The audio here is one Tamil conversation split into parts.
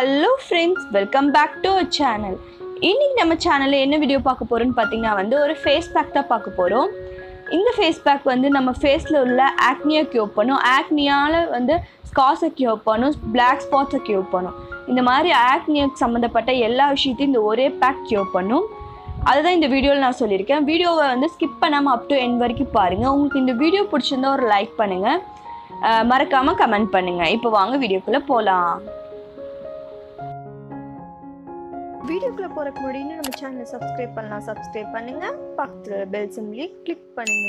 Hello friends, welcome back to our channel. இன்னைக்கு நம்ம சேனல்ல என்ன வீடியோ பார்க்க போறோம்னு பாத்தீங்கன்னா ஒரு ஃபேஸ் பேக் தான் பார்க்க போறோம். இந்த ஃபேஸ் பேக் நம்ம ஃபேஸ்ல உள்ள acne கியூர் பண்ணும். acneயால ஸ்கார்ஸ் கியூர் பண்ணும், black spots கியூர் பண்ணும். இந்த மாதிரி acne சம்பந்தப்பட்ட எல்லா விஷயத்தையும் இந்த ஒரே பேக் கியூர் பண்ணும். அதுதான் இந்த வீடியோல நான் சொல்லிருக்கேன். வீடியோவை ஸ்கிப் பண்ணாம up to end வரைக்கும் பாருங்க. உங்களுக்கு இந்த வீடியோ பிடிச்சிருந்தா ஒரு லைக் பண்ணுங்க. மறக்காம கமெண்ட் பண்ணுங்க. இப்போ வாங்க வீடியோக்குள்ள போலாம். வீடியோக்குள்ள போறதுக்கு முன்னாடி நம்ம சேனலை சப்ஸ்கிரைப் பண்ணுங்க. பக்கத்துல பெல் சிம்பலை கிளிக் பண்ணுங்க.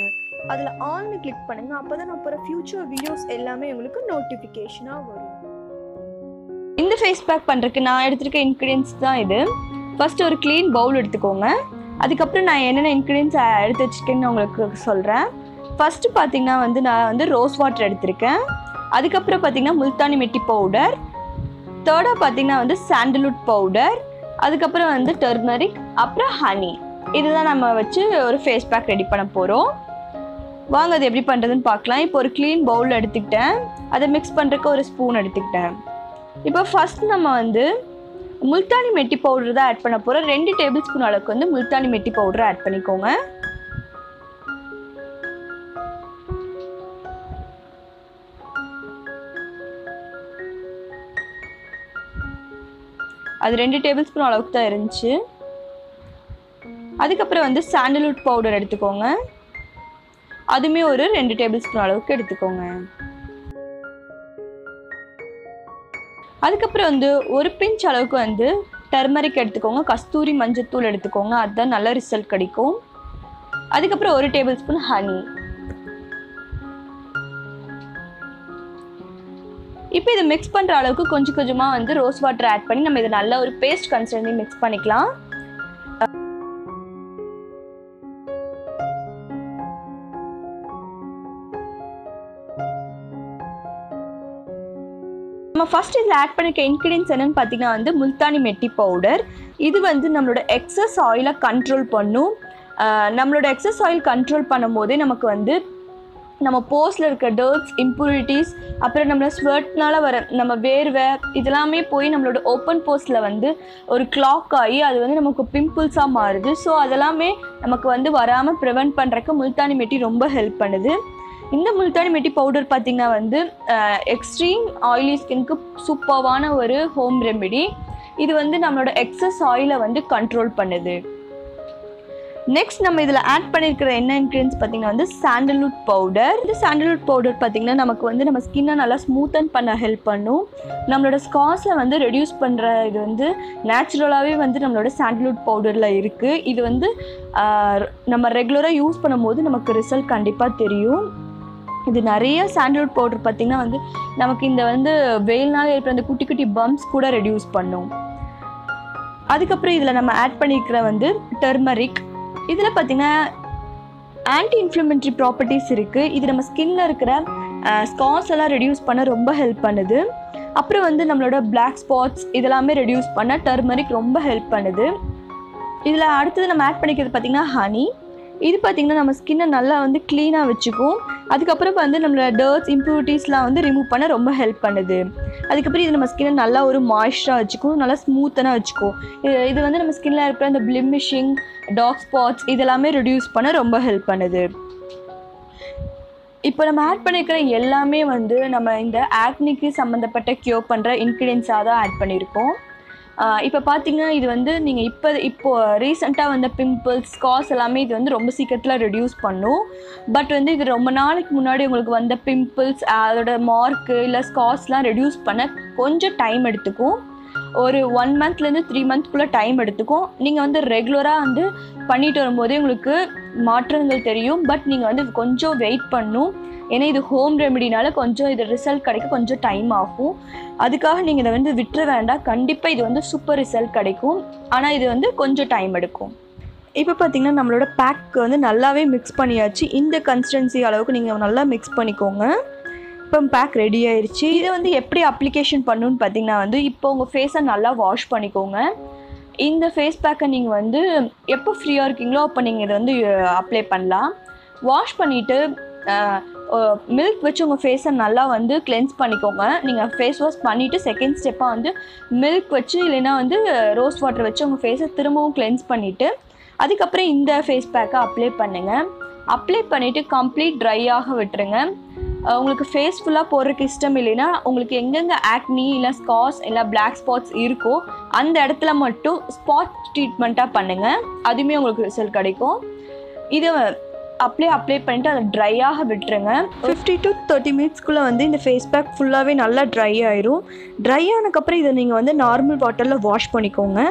அதுல ஆல்னு கிளிக் பண்ணுங்க. அப்பதான் நான் போற ஃபியூச்சர் வீடியோஸ் எல்லாமே உங்களுக்கு நோட்டிபிகேஷனா வரும். இந்த ஃபேஸ் பேக் பண்றதுக்கு நான் எடுத்துருக்க இன்கிரிடியன்ஸ் தான் இது. ஃபர்ஸ்ட் ஒரு க்ளீன் பவுல் எடுத்துக்கோங்க. அதுக்கப்புறம் நான் என்னென்ன இன்கிரிடியன்ஸ் எடுத்து வச்சிருக்கேன்னு உங்களுக்கு சொல்றேன். ஃபர்ஸ்ட் பாத்தீங்கன்னா நான் ரோஸ் வாட்டர் எடுத்திருக்கேன். அதுக்கப்புறம் பாத்தீங்கன்னா முல்தானி மெட்டி பவுடர், தேர்டா பாத்தீங்கன்னா சாண்டல்வுட் பவுடர், அதுக்கப்புறம் டர்மரிக், அப்புறம் ஹனி. இதுதான் நம்ம வச்சு ஒரு ஃபேஸ் பேக் ரெடி பண்ண போறோம். வாங்க அது எப்படி பண்றதுன்னு பார்க்கலாம். இப்போ ஒரு க்ளீன் பவுல் எடுத்துக்கிட்டேன். அதை மிக்ஸ் பண்றதுக்கு ஒரு ஸ்பூன் எடுத்துக்கிட்டேன். இப்போ ஃபர்ஸ்ட் நம்ம முல்தானி மெட்டி பவுடர் தான் ஆட் பண்ண போறோம். 2 டேபிள் ஸ்பூன் அளவுக்கு முல்தானி மெட்டி பவுடர் ஆட் பண்ணிக்கோங்க. அது 2 டேபிள் ஸ்பூன் அளவுக்கு தான் இருந்துச்சு. அதுக்கப்புறம் சாண்டல்வுட் பவுடர் எடுத்துக்கோங்க. அதுமே ஒரு 2 டேபிள் ஸ்பூன் அளவுக்கு எடுத்துக்கோங்க. அதுக்கப்புறம் ஒரு பிஞ்ச் அளவுக்கு டர்மரிக் எடுத்துக்கோங்க. கஸ்தூரி மஞ்சத்தூள் எடுத்துக்கோங்க. அதுதான் நல்ல ரிசல்ட் கிடைக்கும். அதுக்கப்புறம் 1 டேபிள் ஸ்பூன் ஹனி. இப்போ இதை மிக்ஸ் பண்ற அளவுக்கு கொஞ்சம் கொஞ்சமா ரோஸ் வாட்டர் ஆட் பண்ணி நம்ம இதை நல்ல ஒரு பேஸ்ட் கன்சிஸ்டன்சி மிக்ஸ் பண்ணிக்கலாம். நம்ம ஃபர்ஸ்ட் இதில் ஆட் பண்ணிருக்க இன்கிரிடியன்ஸ் என்னன்னு பார்த்தீங்கன்னா முல்தானி மெட்டி பவுடர். இது நம்மளோட எக்ஸஸ் ஆயிலை கண்ட்ரோல் பண்ணும். நம்மளோட எக்ஸஸ் ஆயில் கண்ட்ரோல் பண்ணும் போதே நமக்கு நம்ம போஸ்ட்ல இருக்க டர்ட்ஸ், இம்ப்யூரிட்டிஸ், அப்புறம் நம்மளோட ஸ்வெட்னால வர நம்ம வேர்வை இதெல்லாமே போய் நம்மளோட ஓப்பன் போஸ்ட்ல ஒரு கிளாக் ஆகி அது நமக்கு பிம்பிள்ஸாக மாறுது. ஸோ அதெல்லாமே நமக்கு வராமல் ப்ரிவெண்ட் பண்ணுறக்கு முல்தானி மெட்டி ரொம்ப ஹெல்ப் பண்ணுது. இந்த முல்தானி மெட்டி பவுடர் பார்த்தீங்கன்னா எக்ஸ்ட்ரீம் ஆயிலி ஸ்கின்க்கு சூப்பர்வான ஒரு ஹோம் ரெமெடி. இது நம்மளோட எக்ஸஸ் ஆயிலை கண்ட்ரோல் பண்ணுது. நெக்ஸ்ட் நம்ம இதில் ஆட் பண்ணியிருக்கிற என்ன இன்க்ரீடியன்ஸ் பார்த்தீங்கன்னா சாண்டல்வுட் பவுடர். இந்த சாண்டல்வுட் பவுடர் பார்த்தீங்கன்னா நமக்கு நம்ம ஸ்கின்னை நல்லா ஸ்மூத்தன் பண்ண ஹெல்ப் பண்ணும். நம்மளோட ஸ்கார்ஸை ரெடியூஸ் பண்ணுற இது நேச்சுரலாகவே நம்மளோட சாண்டல்வுட் பவுடரில் இருக்குது. இது நம்ம ரெகுலராக யூஸ் பண்ணும்போது நமக்கு ரிசல்ட் கண்டிப்பாக தெரியும். இது நிறைய சாண்டல்வுட் பவுடர் பார்த்தீங்கன்னா நமக்கு இந்த வெயில்னால ஏற்படுற அந்த குட்டி குட்டி பம்ப்ஸ் கூட ரெடியூஸ் பண்ணும். அதுக்கப்புறம் இதில் நம்ம ஆட் பண்ணியிருக்கிற டர்மரிக். இதில் பார்த்தீங்கன்னா ஆன்டி இன்ஃப்ளமேட்டரி ப்ராப்பர்ட்டிஸ் இருக்குது. இது நம்ம ஸ்கின்ல இருக்கிற ஸ்கார்ஸ் எல்லாம் ரெடியூஸ் பண்ண ரொம்ப ஹெல்ப் பண்ணுது. அப்புறம் நம்மளோட பிளாக் ஸ்பாட்ஸ் இதெல்லாமே ரெடியூஸ் பண்ண டர்மரிக் ரொம்ப ஹெல்ப் பண்ணுது. இதில் அடுத்தது நம்ம ஆட் பண்ணிக்கிறது பார்த்தீங்கன்னா ஹனி. இது பார்த்தீங்கன்னா நம்ம ஸ்கின்னை நல்லா க்ளீனாக வச்சுக்கும். அதுக்கப்புறம் நம்மளோட டர்ட்ஸ், இம்ப்யூரிட்டிஸ்லாம் ரிமூவ் பண்ண ரொம்ப ஹெல்ப் பண்ணுது. அதுக்கப்புறம் இது நம்ம ஸ்கின்னை நல்லா ஒரு மாய்ஸ்சராக வச்சுக்கும், நல்லா ஸ்மூத்தனாக வச்சுக்கும். இது நம்ம ஸ்கின்ல இருக்கிற அந்த பிளிமிஷிங், டார்க் ஸ்பாட்ஸ் இதெல்லாமே ரெடியூஸ் பண்ண ரொம்ப ஹெல்ப் பண்ணுது. இப்போ நம்ம ஆட் பண்ணியிருக்கிற எல்லாமே நம்ம இந்த ஆக்னிக்கு சம்மந்தப்பட்ட கியூர் பண்ணுற இன்க்ரீடியன்ஸாக தான் ஆட் பண்ணியிருக்கோம். இப்போ பார்த்தீங்கன்னா இது நீங்கள் இப்போ ரீசெண்டாக பிம்பிள்ஸ், ஸ்கார்ஸ் எல்லாமே இது ரொம்ப சீக்கிரத்தில் ரெடியூஸ் பண்ணும். பட் இது ரொம்ப நாளைக்கு முன்னாடி உங்களுக்கு பிம்பிள்ஸ், அதோட மார்க்கு இல்லை ஸ்கார்ஸ்லாம் ரெடியூஸ் பண்ண கொஞ்சம் டைம் எடுத்துக்கும். ஒரு 1 மந்த்லேருந்து 3 மந்த்க்குள்ளே டைம் எடுத்துக்கும். நீங்கள் ரெகுலராக பண்ணிட்டு வரும்போதே உங்களுக்கு மாற்றங்கள் தெரியும். பட் நீங்கள் கொஞ்சம் வெயிட் பண்ணும். ஏன்னா இது ஹோம் ரெமெடினால கொஞ்சம் இது ரிசல்ட் கிடைக்க கொஞ்சம் டைம் ஆகும். அதுக்காக நீங்கள் இதை விட்டுற வேண்டாம். கண்டிப்பாக இது சூப்பர் ரிசல்ட் கிடைக்கும். ஆனால் இது கொஞ்சம் டைம் எடுக்கும். இப்போ பார்த்தீங்கன்னா நம்மளோட பேக் நல்லாவே மிக்ஸ் பண்ணியாச்சு. இந்த கன்சிஸ்டன்சி அளவுக்கு நீங்கள் நல்லா மிக்ஸ் பண்ணிக்கோங்க. இப்போ பேக் ரெடி ஆயிடுச்சு. இதை எப்படி அப்ளிகேஷன் பண்ணணும்னு பார்த்தீங்கன்னா இப்போ உங்கள் ஃபேஸை நல்லா வாஷ் பண்ணிக்கோங்க. இந்த ஃபேஸ் பேக்கை நீங்கள் எப்போ ஃப்ரீயாக இருக்கீங்களோ அப்போ நீங்கள் இதை அப்ளை பண்ணலாம். வாஷ் பண்ணிவிட்டு மில்க் வச்சு உங்கள் ஃபேஸை நல்லா வந்து கிளென்ஸ் பண்ணிக்கோங்க. நீங்கள் ஃபேஸ் வாஷ் பண்ணிவிட்டு செகண்ட் ஸ்டெப்பாக வந்து மில்க் வச்சு இல்லைன்னா வந்து ரோஸ் வாட்டர் வச்சு உங்கள் ஃபேஸை திரும்பவும் கிளென்ஸ் பண்ணிவிட்டு அதுக்கப்புறம் இந்த ஃபேஸ் பேக்கை அப்ளை பண்ணுங்கள். அப்ளை பண்ணிவிட்டு கம்ப்ளீட் ட்ரையாக விட்டுருங்க. உங்களுக்கு ஃபேஸ் ஃபுல்லாக போடுறதுக்கு இஷ்டம் இல்லைன்னா உங்களுக்கு எங்கெங்கே ஆக்னி இல்லை ஸ்கார்ஸ் இல்லை பிளாக் ஸ்பாட்ஸ் இருக்கோ அந்த இடத்துல மட்டும் ஸ்பாட் ட்ரீட்மெண்ட்டாக பண்ணுங்கள். அதுவுமே உங்களுக்கு ரிசல்ட் கிடைக்கும். இதை அப்ளை பண்ணிவிட்டு அதை ட்ரையாக விட்டுருங்க. 50 to 30 மினிட்ஸ்க்குள்ளே வந்து இந்த ஃபேஸ் பேக் ஃபுல்லாகவே நல்லா ட்ரை ஆயிரும். ட்ரை ஆனதுக்கப்புறம் இதை நீங்கள் வந்து நார்மல் வாட்டரில் வாஷ் பண்ணிக்கோங்க.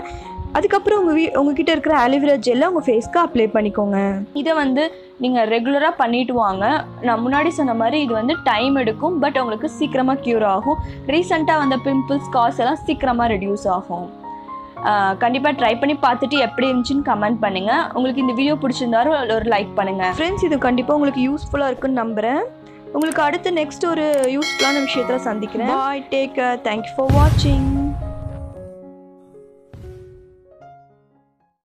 அதுக்கப்புறம் உங்ககிட்ட இருக்கிற ஆலிவேரா ஜெல்லை உங்கள் ஃபேஸ்க்கு அப்ளை பண்ணிக்கோங்க. இதை வந்து நீங்கள் ரெகுலராக பண்ணிட்டு வாங்க. நான் முன்னாடி சொன்ன மாதிரி இது வந்து டைம் எடுக்கும், பட் உங்களுக்கு சீக்கிரமாக க்யூர் ஆகும். ரீசெண்டாக வந்த பிம்பிள்ஸ் ஸ்கார்ஸ் எல்லாம் சீக்கிரமாக ரெடியூஸ் ஆகும். கண்டிப்பாக ட்ரை பண்ணி பார்த்துட்டு எப்படி இருந்துச்சுன்னு கமெண்ட் பண்ணுங்கள். உங்களுக்கு இந்த வீடியோ பிடிச்சிருந்தாலும் ஒரு லைக் பண்ணுங்கள். ஃப்ரெண்ட்ஸ், இது கண்டிப்பாக உங்களுக்கு யூஸ்ஃபுல்லாக இருக்குன்னு நம்புகிறேன். உங்களுக்கு அடுத்து நெக்ஸ்ட் ஒரு யூஸ்ஃபுல்லான விஷயத்தில் சந்திக்கிறேன். பாய், டேக் கேர், தேங்க்யூ ஃபார் வாட்சிங்.